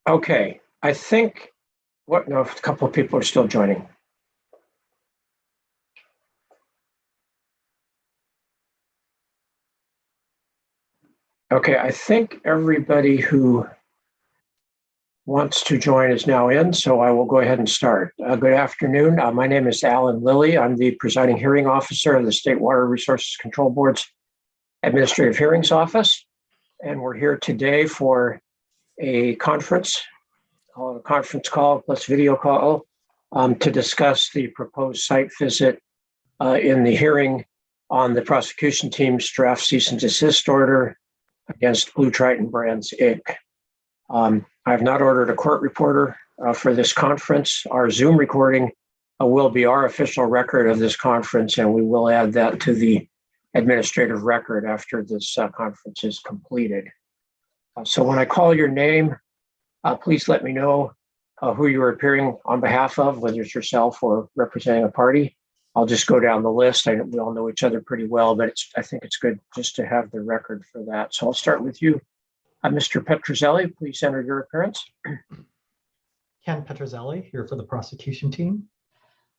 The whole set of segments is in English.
Okay, I think, no, a couple of people are still joining. Okay, I think everybody who wants to join is now in, so I will go ahead and start. Good afternoon. My name is Alan Lilly. I'm the presiding hearing officer of the State Water Resources Control Board's Administrative Hearings Office. And we're here today for a conference call plus video call to discuss the proposed site visit in the hearing on the prosecution team's draft cease and desist order against BlueTriton Brands, Inc. I have not ordered a court reporter for this conference. Our Zoom recording will be our official record of this conference, and we will add that to the administrative record after this conference is completed. So when I call your name, please let me know who you're appearing on behalf of, whether it's yourself or representing a party. I'll just go down the list. We all know each other pretty well, but I think it's good just to have the record for that. So I'll start with you. Mr. Petrozelli, please enter your appearance. Ken Petrozelli, here for the prosecution team.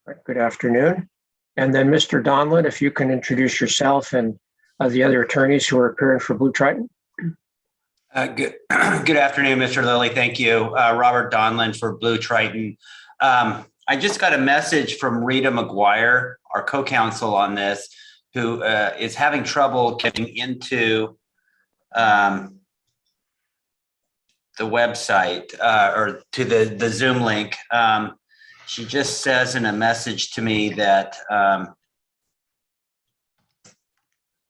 All right, good afternoon. And then Mr. Donlin, if you can introduce yourself and the other attorneys who are appearing for BlueTriton. Good afternoon, Mr. Lilly. Thank you. Robert Donlin for BlueTriton. I just got a message from Rita McGuire, our co-counsel on this, who is having trouble getting into the website or to the Zoom link. She just says in a message to me that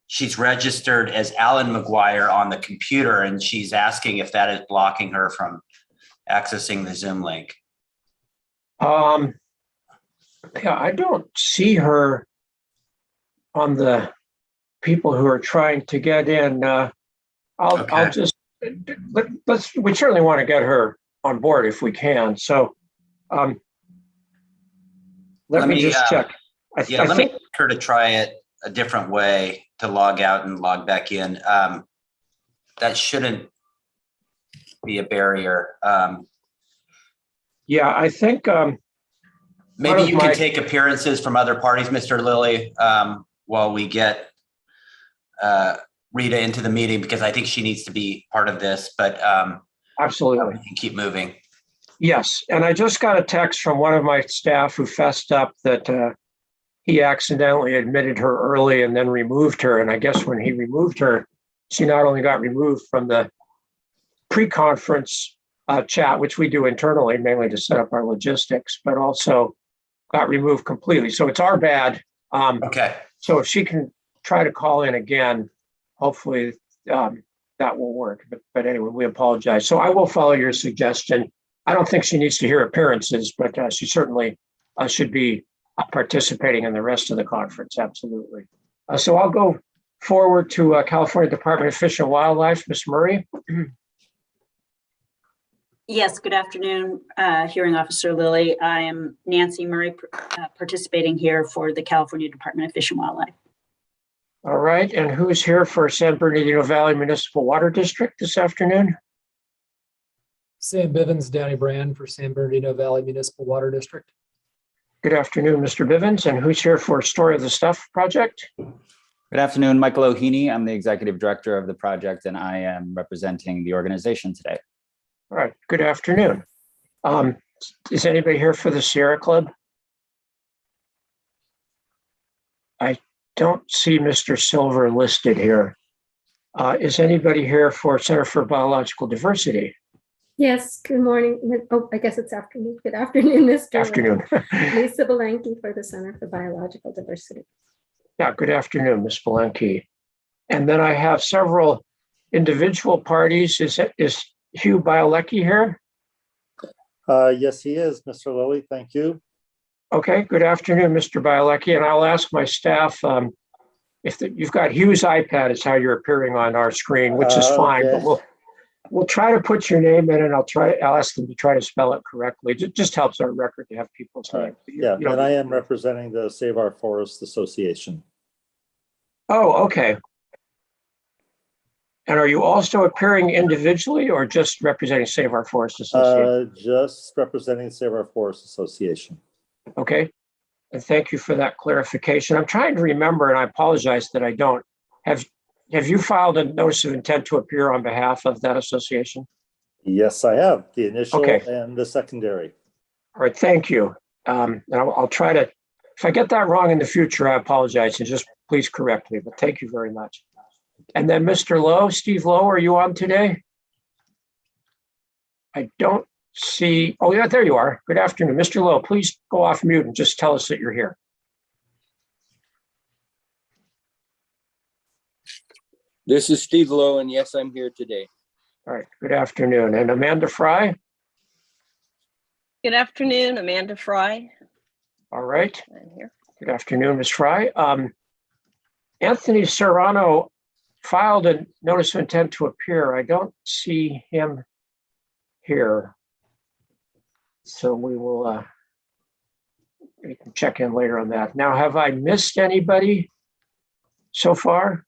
she's registered as Alan McGuire on the computer, and she's asking if that is blocking her from accessing the Zoom link. Yeah, I don't see her on the people who are trying to get in. I'll just, we certainly want to get her on board if we can. So let me just check. Let me ask her to try it a different way to log out and log back in. That shouldn't be a barrier. Yeah, I think maybe you can take appearances from other parties, Mr. Lilly, while we get Rita into the meeting, because I think she needs to be part of this, but absolutely, we can keep moving. Yes, and I just got a text from one of my staff who fessed up that he accidentally admitted her early and then removed her. And I guess when he removed her, she not only got removed from the pre-conference chat, which we do internally, mainly to set up our logistics, but also got removed completely. So it's our bad. Okay. So if she can try to call in again, hopefully that will work. But anyway, we apologize. So I will follow your suggestion. I don't think she needs to hear appearances, but she certainly should be participating in the rest of the conference. Absolutely. So I'll go forward to California Department of Fish and Wildlife, Ms. Murray. Yes, good afternoon, Hearing Officer Lilly. I am Nancy Murray, participating here for the California Department of Fish and Wildlife. All right, and who's here for San Bernardino Valley Municipal Water District this afternoon? Sam Bivens, Danny Brand for San Bernardino Valley Municipal Water District. Good afternoon, Mr. Bivens, and who's here for Story of the Stuff project? Good afternoon, Michael O'Heaney. I'm the executive director of the project, and I am representing the organization today. All right, good afternoon. Is anybody here for the Sierra Club? I don't see Mr. Silver listed here. Is anybody here for Center for Biological Diversity? Yes, good morning. Oh, I guess it's afternoon. Good afternoon, Mr. Afternoon. Lisa Belenke for the Center for Biological Diversity. Yeah, good afternoon, Ms. Belenke. And then I have several individual parties. Is Hugh Bielecki here? Yes, he is, Mr. Lilly. Thank you. Okay, good afternoon, Mr. Bielecki, and I'll ask my staff, you've got Hugh's iPad is how you're appearing on our screen, which is fine, but Okay. we'll try to put your name in and I'll ask them to try to spell it correctly. It just helps our record to have people's All names. right. Yeah, You don't and I need am to- representing the Save Our Forest Association. Oh, okay. And are you also appearing individually or just representing Save Our Forest Association? Just representing Save Our Forest Association. Okay. And thank you for that clarification. I'm trying to remember, and I apologize that I don't. Have you filed a notice of intent to appear on behalf of that association? Yes, I have the initial Okay. and the secondary. All right, thank you. And I'll try to, if I get that wrong in the future, I apologize, and just please correct me, but thank you very much. And then Mr. Lowe, Steve Lowe, are you on today? I don't see, oh yeah, there you are. Good afternoon. Mr. Lowe, please go off mute and just tell us that you're here. This is Steve Lowe, and yes, I'm here today. All right, good afternoon. And Amanda Fry? Good afternoon, Amanda Fry. All right. I'm here. Good afternoon, Ms. Fry. Anthony Serrano filed a notice of intent to appear. I don't see him here. So we can check in later on that. Now, have I missed anybody so far?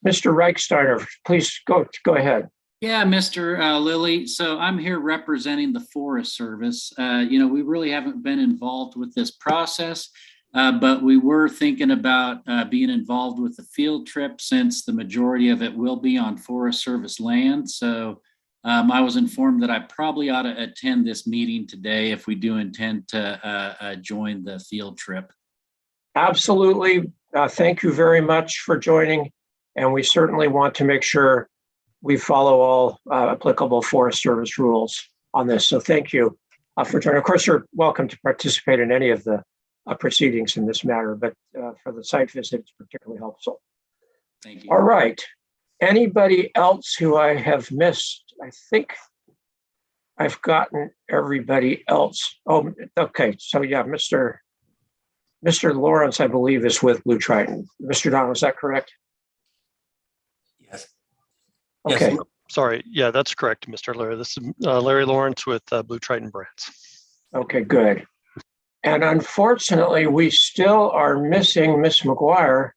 Mr. Reichsteiner, please go ahead. Yeah, Mr. Lilly. So I'm here representing the Forest Service. We really haven't been involved with this process, but we were thinking about being involved with the field trip since the majority of it will be on Forest Service land. So I was informed that I probably ought to attend this meeting today if we do intend to join the field trip. Absolutely. Thank you very much for joining. And we certainly want to make sure we follow all applicable Forest Service rules on this. So thank you for joining. Of course, you're welcome to participate in any of the proceedings in this matter, but for the site visit, it's particularly helpful. Thank you. All right. Anybody else who I have missed? I think I've gotten everybody else. Oh, okay. So yeah, Mr. Lawrence, I believe, is with BlueTriton. Mr. Don, is that correct? Yes. Okay. Yes. Sorry. Yeah, that's correct, Mr. Larry. This is Larry Lawrence with BlueTriton Brands. Okay, good. And unfortunately, we still are missing Miss McGuire.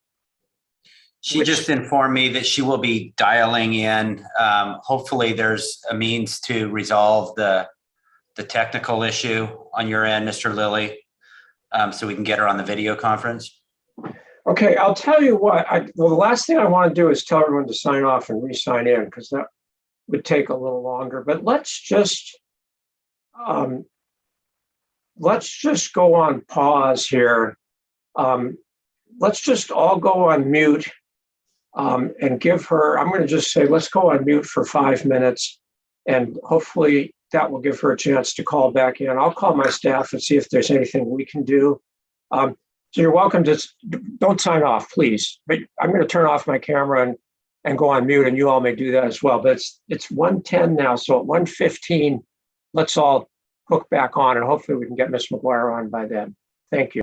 She just informed me that she will be dialing in. Hopefully there's a means to resolve the technical issue on your end, Mr. Lilly, so we can get her on the video conference. Okay, I'll tell you what, the last thing I want to do is tell everyone to sign off and re-sign in because that would take a little longer, but let's just go on pause here. Let's just all go on mute and give her, I'm going to just say, let's go on mute for 5 minutes and hopefully that will give her a chance to call back in. I'll call my staff and see if there's anything we can do. So you're welcome to, don't sign off, please. But I'm going to turn off my camera and go on mute and you all may do that as well. But it's 1:10 now, so at 1:15, let's all hook back on and hopefully we can get Ms. McGuire on by then. Thank you.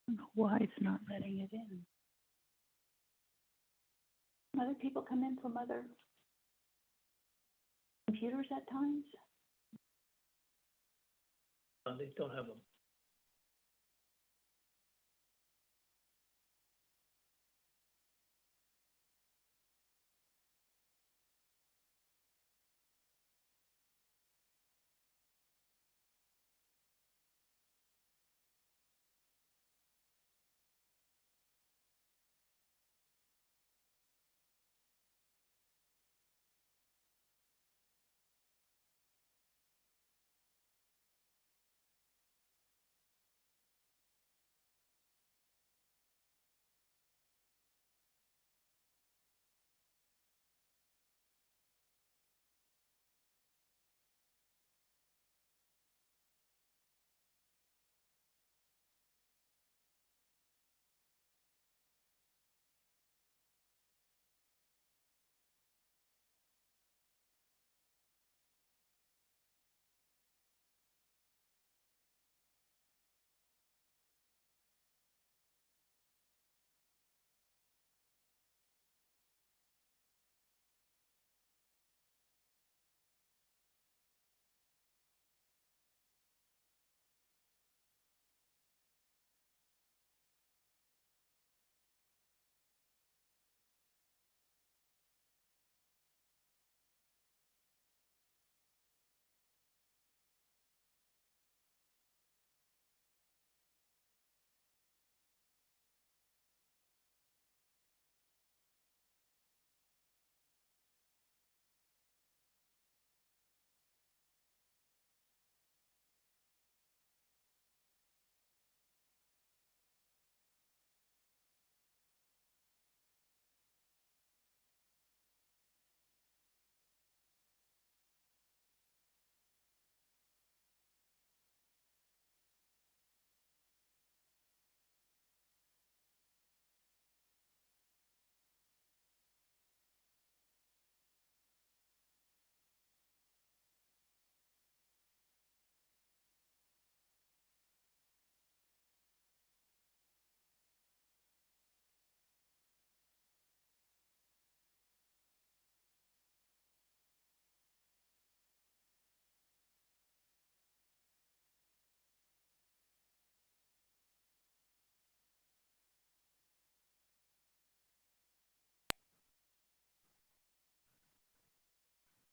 don't know why it's not letting it in. Other people come in from other computers at times. They don't have them.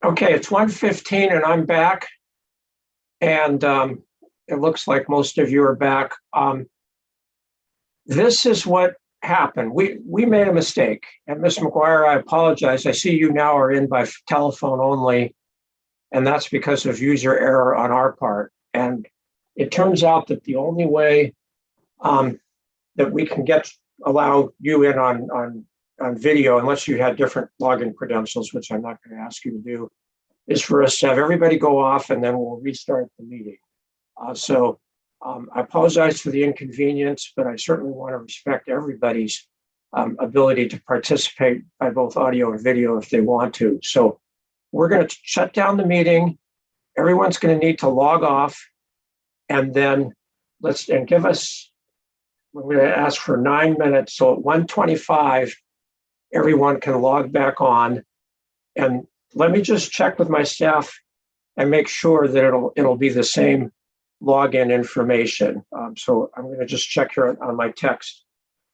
Okay, it's 1:15 and I'm back. And it looks like most of you are back. This is what happened. We made a mistake. And Ms. McGuire, I apologize. I see you now are in by telephone only. And that's because of user error on our part. And it turns out that the only way that we can allow you in on video, unless you had different login credentials, which I'm not going to ask you to do, is for us to have everybody go off and then we'll restart the meeting. I apologize for the inconvenience, but I certainly want to respect everybody's ability to participate by both audio and video if they want to. So we're going to shut down the meeting. Everyone's going to need to log off, and then we're going to ask for 9 minutes. So at 1:25, everyone can log back on. And let me just check with my staff and make sure that it'll be the same login information. So I'm going to just check here on my text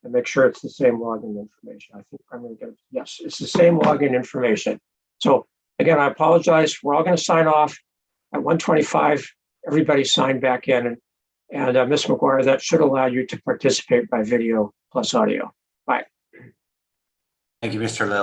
and make sure it's the same login information. I think I'm going to get it. Yes, it's the same login information. So again, I apologize. We're all going to sign off at 1:25. Everybody sign back in, and Ms. McGuire, that should allow you to participate by video plus audio. Bye. Thank you, Mr. Lilly.